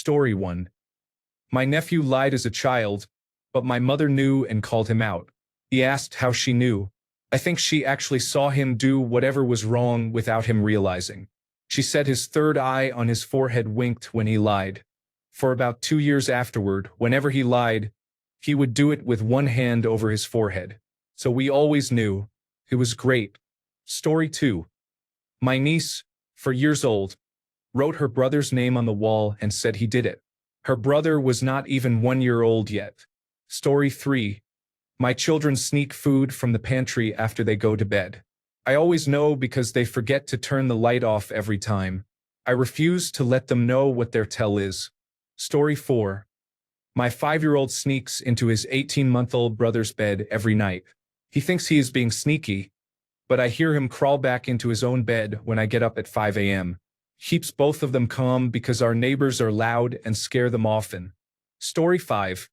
Story 1. My nephew lied as a child, but my mother knew and called him out. He asked how she knew. I think she actually saw him do whatever was wrong without him realizing. She said his third eye on his forehead winked when he lied. For about 2 years afterward, whenever he lied, he would do it with one hand over his forehead. So we always knew. It was great. Story 2. My niece, 4 years old, wrote her brother's name on the wall and said he did it. Her brother was not even 1 year old yet. Story 3. My children sneak food from the pantry after they go to bed. I always know because they forget to turn the light off every time. I refuse to let them know what their tell is. Story 4. My 5-year-old sneaks into his 18-month-old brother's bed every night. He thinks he is being sneaky, but I hear him crawl back into his own bed when I get up at 5 a.m. Keeps both of them calm because our neighbors are loud and scare them often. Story 5.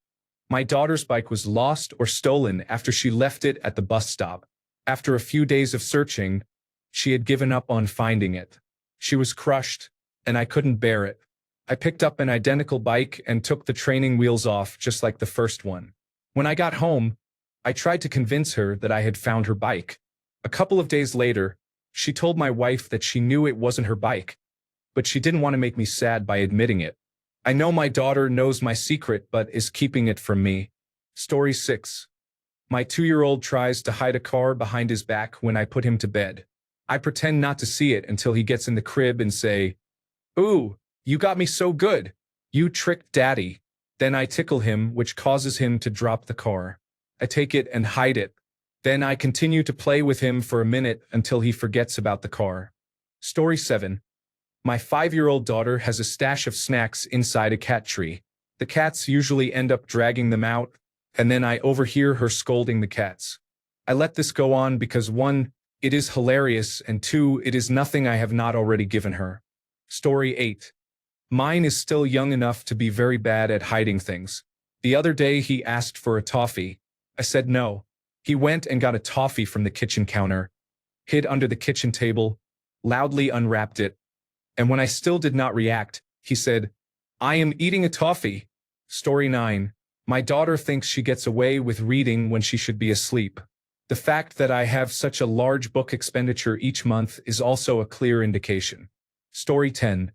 My daughter's bike was lost or stolen after she left it at the bus stop. After a few days of searching, she had given up on finding it. She was crushed, and I couldn't bear it. I picked up an identical bike and took the training wheels off just like the first one. When I got home, I tried to convince her that I had found her bike. A couple of days later, she told my wife that she knew it wasn't her bike, but she didn't want to make me sad by admitting it. I know my daughter knows my secret but is keeping it from me. Story 6. My 2-year-old tries to hide a car behind his back when I put him to bed. I pretend not to see it until he gets in the crib and say, "Ooh, you got me so good. You tricked Daddy." Then I tickle him, which causes him to drop the car. I take it and hide it. Then I continue to play with him for a minute until he forgets about the car. Story 7. My 5-year-old daughter has a stash of snacks inside a cat tree. The cats usually end up dragging them out, and then I overhear her scolding the cats. I let this go on because 1, it is hilarious, and 2, it is nothing I have not already given her. Story 8. Mine is still young enough to be very bad at hiding things. The other day he asked for a toffee. I said no. He went and got a toffee from the kitchen counter, hid under the kitchen table, loudly unwrapped it, and when I still did not react, he said, "I am eating a toffee." Story 9. My daughter thinks she gets away with reading when she should be asleep. The fact that I have such a large book expenditure each month is also a clear indication. Story 10.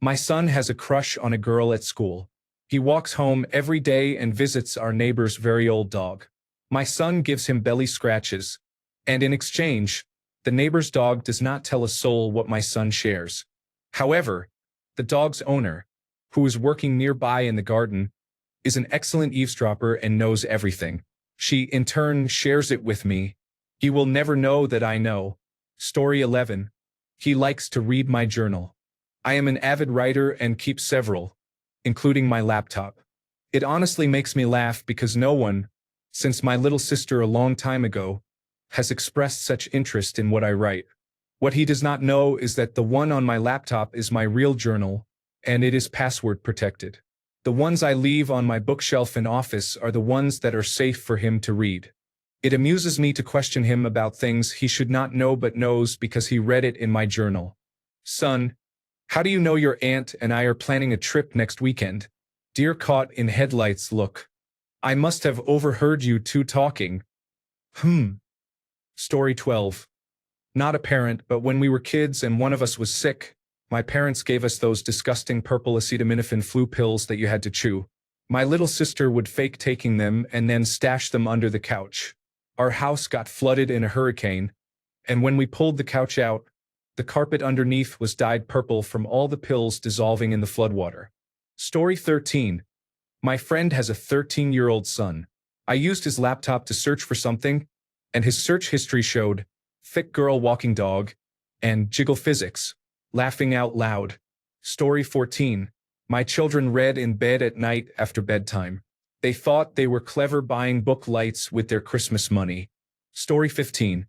My son has a crush on a girl at school. He walks home every day and visits our neighbor's very old dog. My son gives him belly scratches, and in exchange, the neighbor's dog does not tell a soul what my son shares. However, the dog's owner, who is working nearby in the garden, is an excellent eavesdropper and knows everything. She, in turn, shares it with me. He will never know that I know. Story 11. He likes to read my journal. I am an avid writer and keep several, including my laptop. It honestly makes me laugh because no one, since my little sister a long time ago, has expressed such interest in what I write. What he does not know is that the one on my laptop is my real journal, and it is password protected. The ones I leave on my bookshelf in office are the ones that are safe for him to read. It amuses me to question him about things he should not know but knows because he read it in my journal. Son, how do you know your aunt and I are planning a trip next weekend? Dear caught in headlights look. I must have overheard you two talking. Story 12. Not a parent, but when we were kids and one of us was sick, my parents gave us those disgusting purple acetaminophen flu pills that you had to chew. My little sister would fake taking them and then stash them under the couch. Our house got flooded in a hurricane, and when we pulled the couch out, the carpet underneath was dyed purple from all the pills dissolving in the floodwater. Story 13. My friend has a 13-year-old son. I used his laptop to search for something, and his search history showed thick girl walking dog and jiggle physics, laughing out loud. Story 14. My children read in bed at night after bedtime. They thought they were clever buying book lights with their Christmas money. Story 15.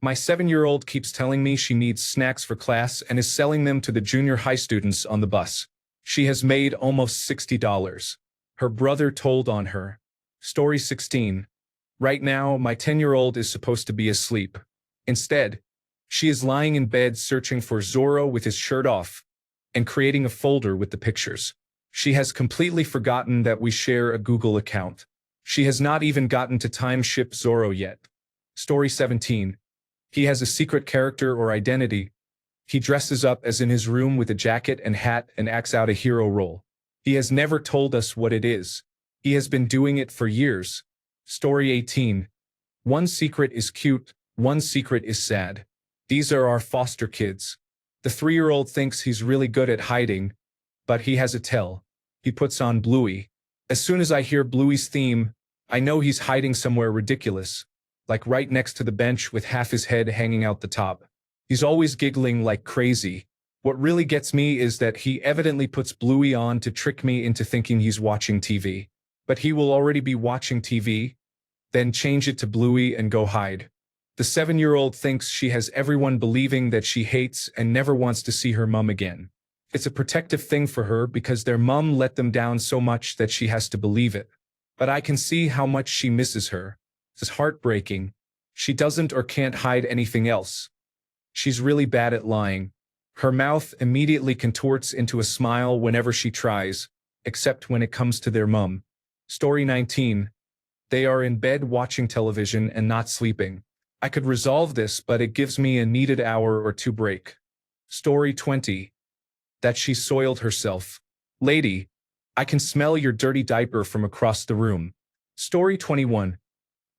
My 7-year-old keeps telling me she needs snacks for class and is selling them to the junior high students on the bus. She has made almost $60. Her brother told on her. Story 16. Right now, my 10-year-old is supposed to be asleep. Instead, she is lying in bed searching for Zorro with his shirt off and creating a folder with the pictures. She has completely forgotten that we share a Google account. She has not even gotten to time ship Zorro yet. Story 17. He has a secret character or identity. He dresses up as in his room with a jacket and hat and acts out a hero role. He has never told us what it is. He has been doing it for years. Story 18. One secret is cute, one secret is sad. These are our foster kids. The 3-year-old thinks he's really good at hiding, but he has a tell. He puts on Bluey. As soon as I hear Bluey's theme, I know he's hiding somewhere ridiculous, like right next to the bench with half his head hanging out the top. He's always giggling like crazy. What really gets me is that he evidently puts Bluey on to trick me into thinking he's watching TV. But he will already be watching TV, then change it to Bluey and go hide. The 7-year-old thinks she has everyone believing that she hates and never wants to see her mom again. It's a protective thing for her because their mom let them down so much that she has to believe it. But I can see how much she misses her. It's heartbreaking. She doesn't or can't hide anything else. She's really bad at lying. Her mouth immediately contorts into a smile whenever she tries, except when it comes to their mom. Story 19. They are in bed watching television and not sleeping. I could resolve this, but it gives me a needed hour or two break. Story 20. That she soiled herself. Lady, I can smell your dirty diaper from across the room. Story 21.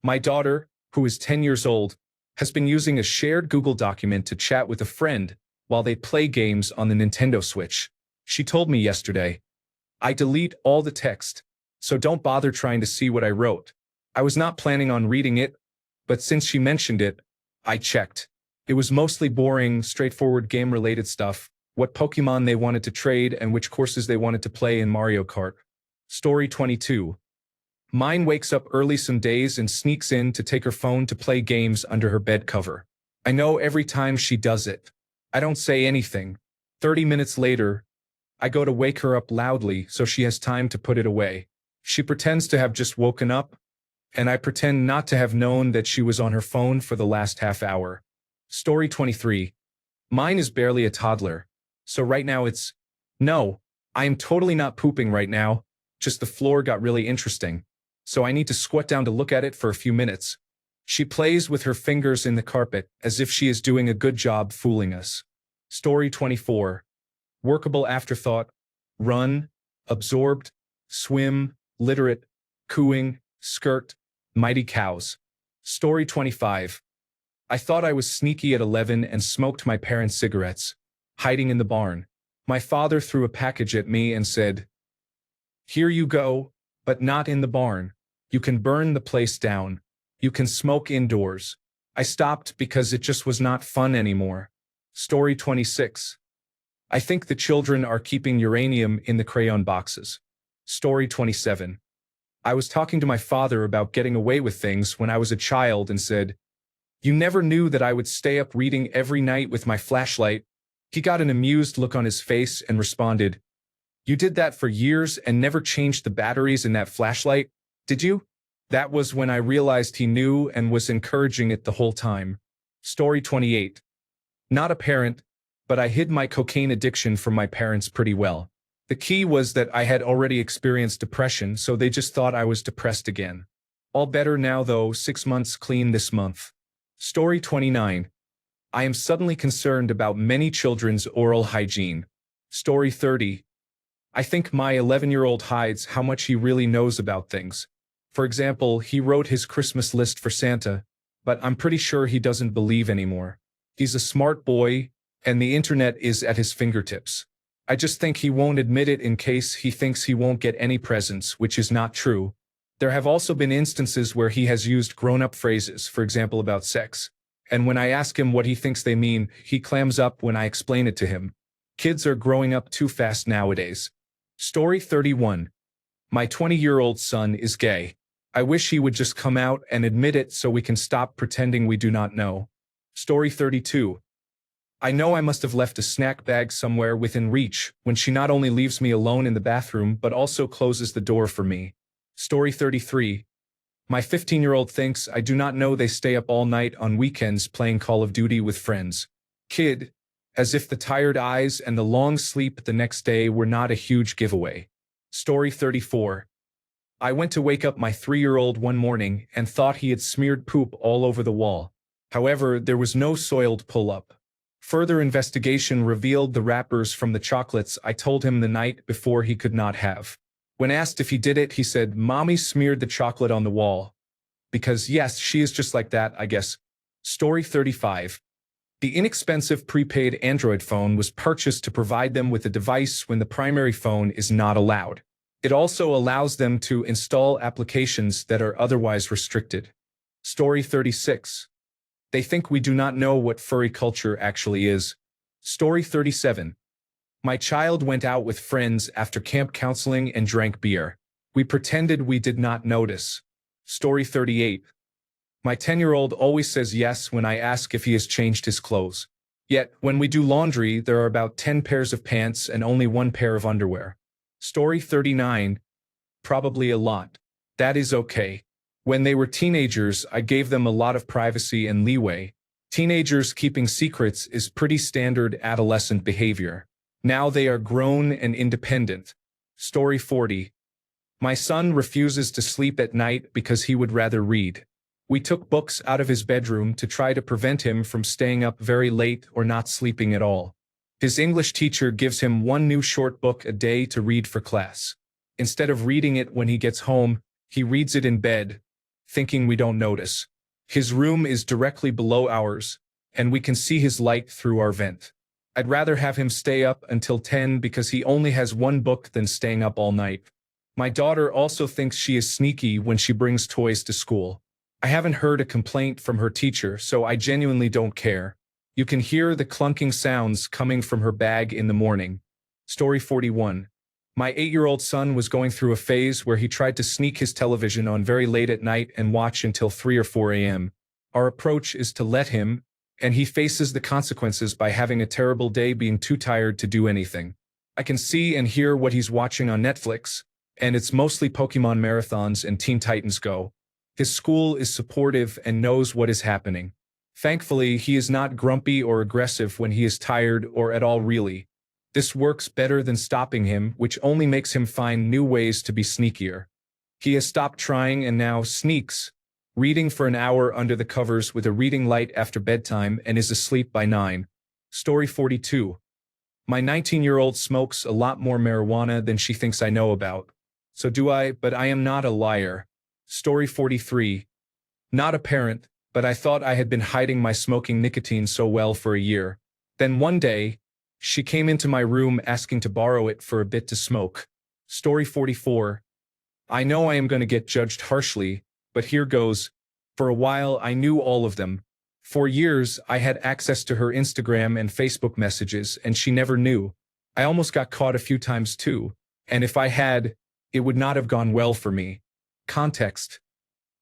My daughter, who is 10 years old, has been using a shared Google document to chat with a friend while they play games on the Nintendo Switch. She told me yesterday, I delete all the text, so don't bother trying to see what I wrote. I was not planning on reading it, but since she mentioned it, I checked. It was mostly boring, straightforward game-related stuff, what Pokemon they wanted to trade and which courses they wanted to play in Mario Kart. Story 22. Mine wakes up early some days and sneaks in to take her phone to play games under her bed cover. I know every time she does it. I don't say anything. 30 minutes later, I go to wake her up loudly so she has time to put it away. She pretends to have just woken up, and I pretend not to have known that she was on her phone for the last half hour. Story 23. Mine is barely a toddler, so right now it's, no, I am totally not pooping right now, just the floor got really interesting, so I need to squat down to look at it for a few minutes. She plays with her fingers in the carpet as if she is doing a good job fooling us. Story 24. Workable afterthought, run, absorbed, swim, literate, cooing, skirt, mighty cows. Story 25. I thought I was sneaky at 11 and smoked my parents' cigarettes, hiding in the barn. My father threw a package at me and said, "Here you go, but not in the barn. You can burn the place down. You can smoke indoors." I stopped because it just was not fun anymore. Story 26. I think the children are keeping uranium in the crayon boxes. Story 27. I was talking to my father about getting away with things when I was a child and said, "You never knew that I would stay up reading every night with my flashlight." He got an amused look on his face and responded, "You did that for years and never changed the batteries in that flashlight, did you?" That was when I realized he knew and was encouraging it the whole time. Story 28. Not a parent, but I hid my cocaine addiction from my parents pretty well. The key was that I had already experienced depression, so they just thought I was depressed again. All better now though, 6 months clean this month. Story 29. I am suddenly concerned about many children's oral hygiene. Story 30. I think my 11-year-old hides how much he really knows about things. For example, he wrote his Christmas list for Santa, but I'm pretty sure he doesn't believe anymore. He's a smart boy, and the internet is at his fingertips. I just think he won't admit it in case he thinks he won't get any presents, which is not true. There have also been instances where he has used grown-up phrases, for example about sex. And when I ask him what he thinks they mean, he clams up when I explain it to him. Kids are growing up too fast nowadays. Story 31. My 20-year-old son is gay. I wish he would just come out and admit it so we can stop pretending we do not know. Story 32. I know I must have left a snack bag somewhere within reach when she not only leaves me alone in the bathroom but also closes the door for me. Story 33. My 15-year-old thinks I do not know they stay up all night on weekends playing Call of Duty with friends. Kid, as if the tired eyes and the long sleep the next day were not a huge giveaway. Story 34. I went to wake up my 3-year-old one morning and thought he had smeared poop all over the wall. However, there was no soiled pull-up. Further investigation revealed the wrappers from the chocolates I told him the night before he could not have. When asked if he did it, he said, "Mommy smeared the chocolate on the wall." Because yes, she is just like that, I guess. Story 35. The inexpensive prepaid Android phone was purchased to provide them with a device when the primary phone is not allowed. It also allows them to install applications that are otherwise restricted. Story 36. They think we do not know what furry culture actually is. Story 37. My child went out with friends after camp counseling and drank beer. We pretended we did not notice. Story 38. My 10-year-old always says yes when I ask if he has changed his clothes. Yet, when we do laundry, there are about 10 pairs of pants and only 1 pair of underwear. Story 39. Probably a lot. That is okay. When they were teenagers, I gave them a lot of privacy and leeway. Teenagers keeping secrets is pretty standard adolescent behavior. Now they are grown and independent. Story 40. My son refuses to sleep at night because he would rather read. We took books out of his bedroom to try to prevent him from staying up very late or not sleeping at all. His English teacher gives him 1 new short book a day to read for class. Instead of reading it when he gets home, he reads it in bed, thinking we don't notice. His room is directly below ours, and we can see his light through our vent. I'd rather have him stay up until 10 because he only has 1 book than staying up all night. My daughter also thinks she is sneaky when she brings toys to school. I haven't heard a complaint from her teacher, so I genuinely don't care. You can hear the clunking sounds coming from her bag in the morning. Story 41. My 8-year-old son was going through a phase where he tried to sneak his television on very late at night and watch until 3 or 4 a.m. Our approach is to let him, and he faces the consequences by having a terrible day being too tired to do anything. I can see and hear what he's watching on Netflix, and it's mostly Pokemon marathons and Teen Titans Go. His school is supportive and knows what is happening. Thankfully, he is not grumpy or aggressive when he is tired or at all really. This works better than stopping him, which only makes him find new ways to be sneakier. He has stopped trying and now sneaks, reading for an hour under the covers with a reading light after bedtime and is asleep by 9. Story 42. My 19-year-old smokes a lot more marijuana than she thinks I know about. So do I, but I am not a liar. Story 43. Not a parent, but I thought I had been hiding my smoking nicotine so well for a year. Then one day, she came into my room asking to borrow it for a bit to smoke. Story 44. I know I am going to get judged harshly, but here goes. For a while, I knew all of them. For years, I had access to her Instagram and Facebook messages, and she never knew. I almost got caught a few times too, and if I had, it would not have gone well for me. Context.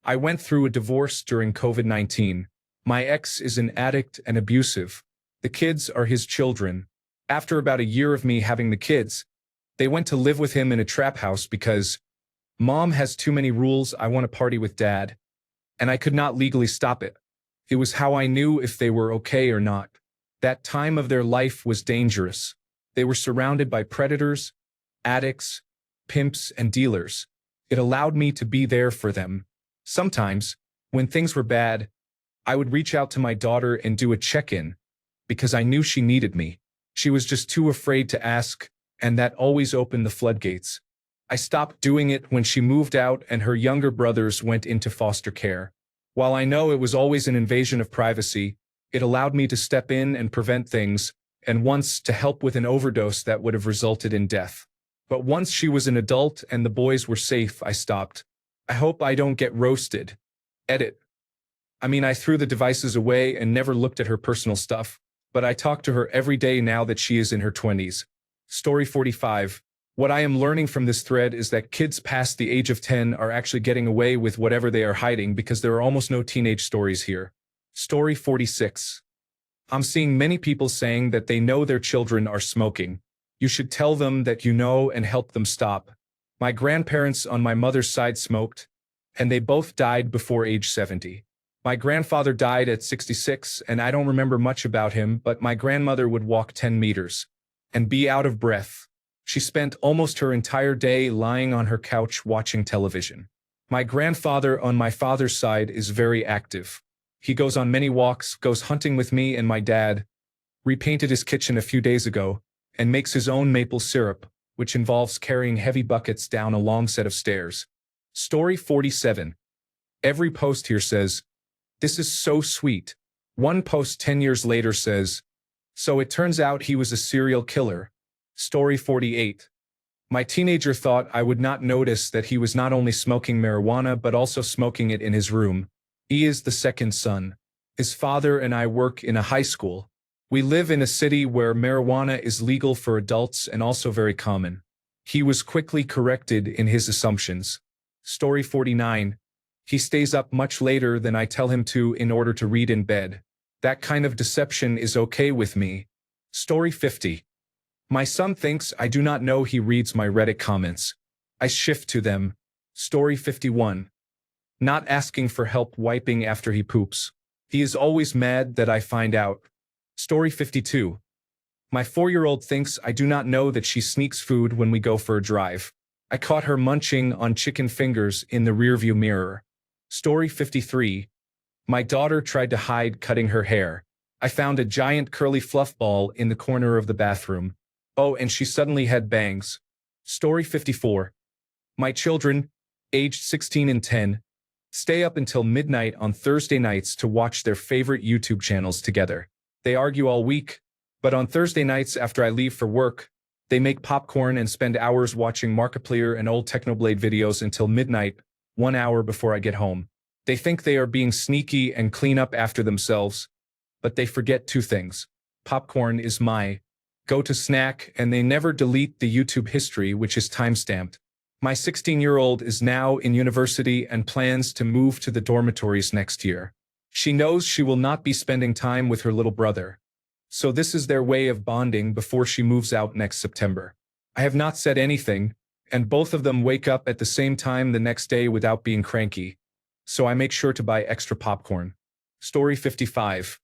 I went through a divorce during COVID-19. My ex is an addict and abusive. The kids are his children. After about a year of me having the kids, they went to live with him in a trap house because Mom has too many rules. I want to party with Dad, and I could not legally stop it. It was how I knew if they were okay or not. That time of their life was dangerous. They were surrounded by predators, addicts, pimps, and dealers. It allowed me to be there for them. Sometimes, when things were bad, I would reach out to my daughter and do a check-in, because I knew she needed me. She was just too afraid to ask, and that always opened the floodgates. I stopped doing it when she moved out and her younger brothers went into foster care. While I know it was always an invasion of privacy, it allowed me to step in and prevent things, and once to help with an overdose that would have resulted in death. But once she was an adult and the boys were safe, I stopped. I hope I don't get roasted. Edit. I threw the devices away and never looked at her personal stuff, but I talk to her every day now that she is in her 20s. Story 45. What I am learning from this thread is that kids past the age of 10 are actually getting away with whatever they are hiding because there are almost no teenage stories here. Story 46. I'm seeing many people saying that they know their children are smoking. You should tell them that you know and help them stop. My grandparents on my mother's side smoked, and they both died before age 70. My grandfather died at 66, and I don't remember much about him, but my grandmother would walk 10 meters and be out of breath. She spent almost her entire day lying on her couch watching television. My grandfather on my father's side is very active. He goes on many walks, goes hunting with me and my dad, repainted his kitchen a few days ago, and makes his own maple syrup, which involves carrying heavy buckets down a long set of stairs. Story 47. Every post here says, "This is so sweet." One post 10 years later says, "So it turns out he was a serial killer." Story 48. My teenager thought I would not notice that he was not only smoking marijuana but also smoking it in his room. He is the second son. His father and I work in a high school. We live in a city where marijuana is legal for adults and also very common. He was quickly corrected in his assumptions. Story 49. He stays up much later than I tell him to in order to read in bed. That kind of deception is okay with me. Story 50. My son thinks I do not know he reads my Reddit comments. I shift to them. Story 51. Not asking for help wiping after he poops. He is always mad that I find out. Story 52. My 4-year-old thinks I do not know that she sneaks food when we go for a drive. I caught her munching on chicken fingers in the rearview mirror. Story 53. My daughter tried to hide cutting her hair. I found a giant curly fluff ball in the corner of the bathroom. Oh, and she suddenly had bangs. Story 54. My children, aged 16 and 10, stay up until midnight on Thursday nights to watch their favorite YouTube channels together. They argue all week, but on Thursday nights after I leave for work, they make popcorn and spend hours watching Markiplier and old Technoblade videos until midnight, 1 hour before I get home. They think they are being sneaky and clean up after themselves, but they forget 2 things. Popcorn is my go-to snack, and they never delete the YouTube history, which is timestamped. My 16-year-old is now in university and plans to move to the dormitories next year. She knows she will not be spending time with her little brother. So this is their way of bonding before she moves out next September. I have not said anything, and both of them wake up at the same time the next day without being cranky. So I make sure to buy extra popcorn. Story 55.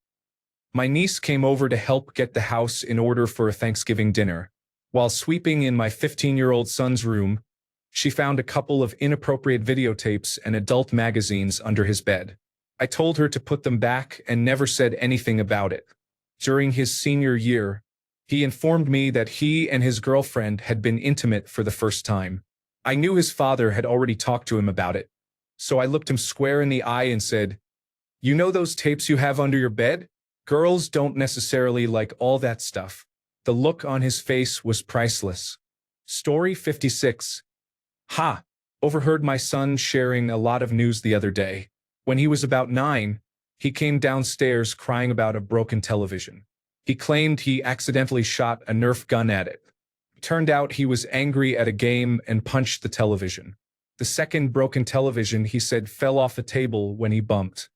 My niece came over to help get the house in order for a Thanksgiving dinner. While sweeping in my 15-year-old son's room, she found a couple of inappropriate videotapes and adult magazines under his bed. I told her to put them back and never said anything about it. During his senior year, he informed me that he and his girlfriend had been intimate for the first time. I knew his father had already talked to him about it, so I looked him square in the eye and said, "You know those tapes you have under your bed? Girls don't necessarily like all that stuff." The look on his face was priceless. Story 56. Ha! Overheard my son sharing a lot of news the other day. When he was about 9, he came downstairs crying about a broken television. He claimed he accidentally shot a Nerf gun at it. Turned out he was angry at a game and punched the television. The second broken television, he said, fell off the table when he bumped.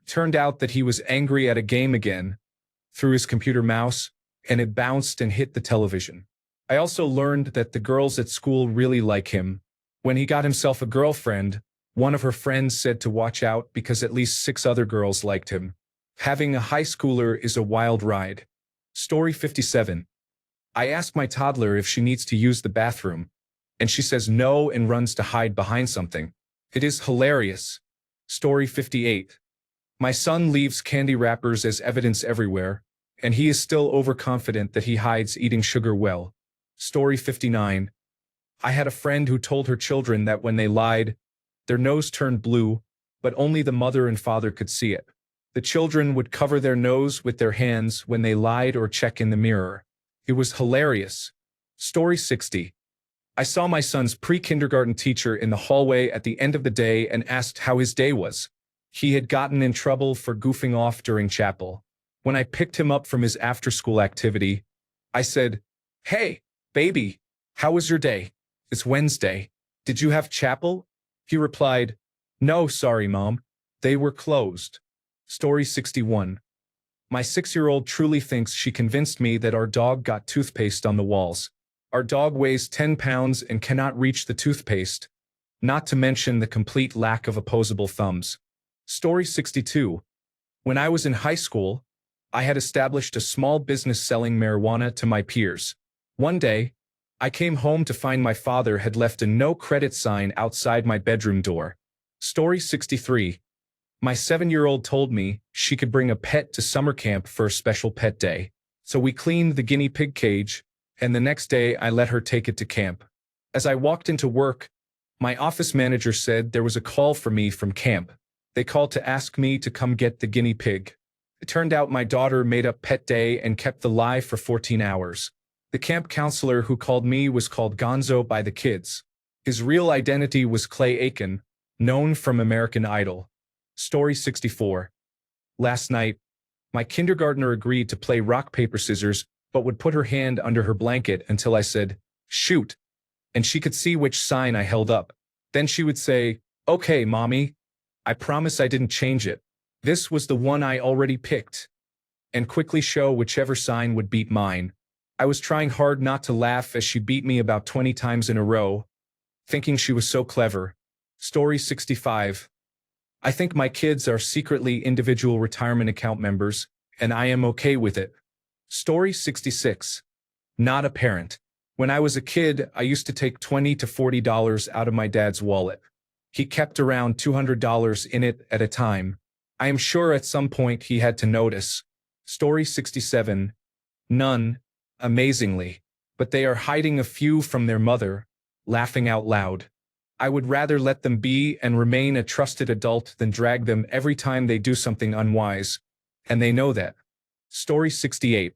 Turned out that he was angry at a game again, threw his computer mouse, and it bounced and hit the television. I also learned that the girls at school really like him. When he got himself a girlfriend, one of her friends said to watch out because at least 6 other girls liked him. Having a high schooler is a wild ride. Story 57. I ask my toddler if she needs to use the bathroom, and she says no and runs to hide behind something. It is hilarious. Story 58. My son leaves candy wrappers as evidence everywhere, and he is still overconfident that he hides eating sugar well. Story 59. I had a friend who told her children that when they lied, their nose turned blue, but only the mother and father could see it. The children would cover their nose with their hands when they lied or check in the mirror. It was hilarious. Story 60. I saw my son's pre-kindergarten teacher in the hallway at the end of the day and asked how his day was. He had gotten in trouble for goofing off during chapel. When I picked him up from his after-school activity, I said, "Hey, baby, how was your day? It's Wednesday. Did you have chapel?" He replied, "No, sorry, Mom. They were closed." Story 61. My 6-year-old truly thinks she convinced me that our dog got toothpaste on the walls. Our dog weighs 10 pounds and cannot reach the toothpaste, not to mention the complete lack of opposable thumbs. Story 62. When I was in high school, I had established a small business selling marijuana to my peers. One day, I came home to find my father had left a no credit sign outside my bedroom door. Story 63. My 7-year-old told me she could bring a pet to summer camp for a special pet day. So we cleaned the guinea pig cage, and the next day I let her take it to camp. As I walked into work, my office manager said there was a call for me from camp. They called to ask me to come get the guinea pig. It turned out my daughter made up pet day and kept the lie for 14 hours. The camp counselor who called me was called Gonzo by the kids. His real identity was Clay Aiken, known from American Idol. Story 64. Last night, my kindergartner agreed to play rock, paper, scissors, but would put her hand under her blanket until I said, "Shoot," and she could see which sign I held up. Then she would say, "Okay, mommy. I promise I didn't change it. This was the one I already picked," and quickly show whichever sign would beat mine. I was trying hard not to laugh as she beat me about 20 times in a row, thinking she was so clever. Story 65. I think my kids are secretly individual retirement account members, and I am okay with it. Story 66. Not a parent. When I was a kid, I used to take $20 to $40 out of my dad's wallet. He kept around $200 in it at a time. I am sure at some point he had to notice. Story 67. None, amazingly, but they are hiding a few from their mother, laughing out loud. I would rather let them be and remain a trusted adult than drag them every time they do something unwise, and they know that. Story 68.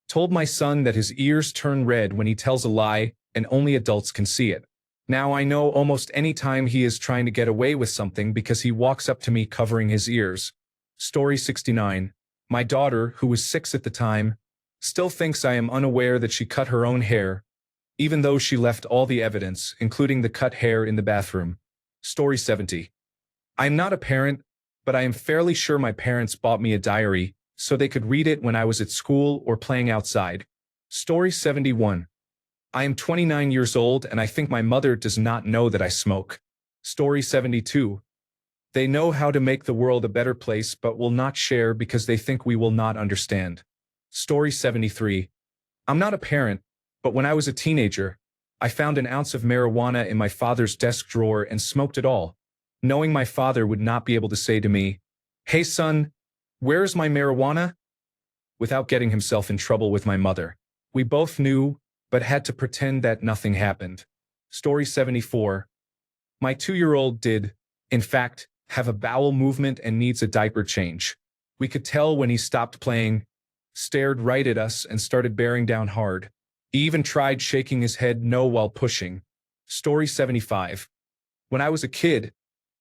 Told my son that his ears turn red when he tells a lie, and only adults can see it. Now I know almost any time he is trying to get away with something because he walks up to me covering his ears. Story 69. My daughter, who was 6 at the time, still thinks I am unaware that she cut her own hair, even though she left all the evidence, including the cut hair, in the bathroom. Story 70. I am not a parent, but I am fairly sure my parents bought me a diary so they could read it when I was at school or playing outside. Story 71. I am 29 years old and I think my mother does not know that I smoke. Story 72. They know how to make the world a better place but will not share because they think we will not understand. Story 73. I'm not a parent, but when I was a teenager, I found an ounce of marijuana in my father's desk drawer and smoked it all, knowing my father would not be able to say to me, "Hey son, where's my marijuana?" without getting himself in trouble with my mother. We both knew, but had to pretend that nothing happened. Story 74. My 2-year-old did, in fact, have a bowel movement and needs a diaper change. We could tell when he stopped playing, stared right at us, and started bearing down hard. He even tried shaking his head no while pushing. Story 75. When I was a kid,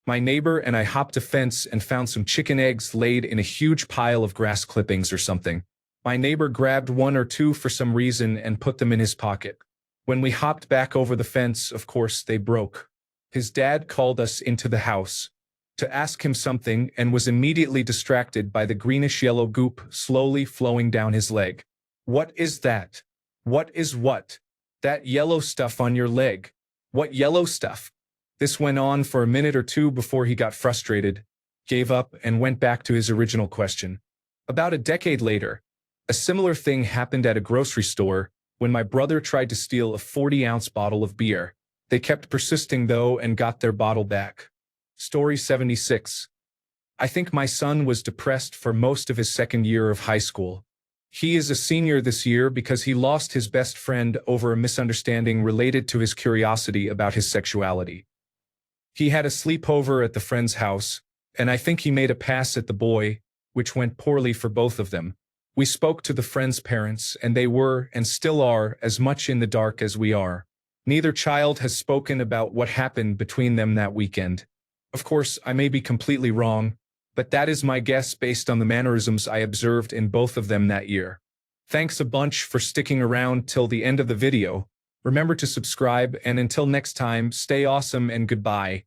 my neighbor and I hopped a fence and found some chicken eggs laid in a huge pile of grass clippings or something. My neighbor grabbed 1 or 2 for some reason and put them in his pocket. When we hopped back over the fence, of course, they broke. His dad called us into the house to ask him something and was immediately distracted by the greenish-yellow goop slowly flowing down his leg. "What is that? What is what? That yellow stuff on your leg. What yellow stuff?" This went on for a minute or two before he got frustrated, gave up, and went back to his original question. About a decade later, a similar thing happened at a grocery store when my brother tried to steal a 40-ounce bottle of beer. They kept persisting, though, and got their bottle back. Story 76. I think my son was depressed for most of his second year of high school. He is a senior this year because he lost his best friend over a misunderstanding related to his curiosity about his sexuality. He had a sleepover at the friend's house, and I think he made a pass at the boy, which went poorly for both of them. We spoke to the friend's parents, and they were, and still are, as much in the dark as we are. Neither child has spoken about what happened between them that weekend. Of course, I may be completely wrong, but that is my guess based on the mannerisms I observed in both of them that year. Thanks a bunch for sticking around till the end of the video. Remember to subscribe, and until next time, stay awesome and goodbye.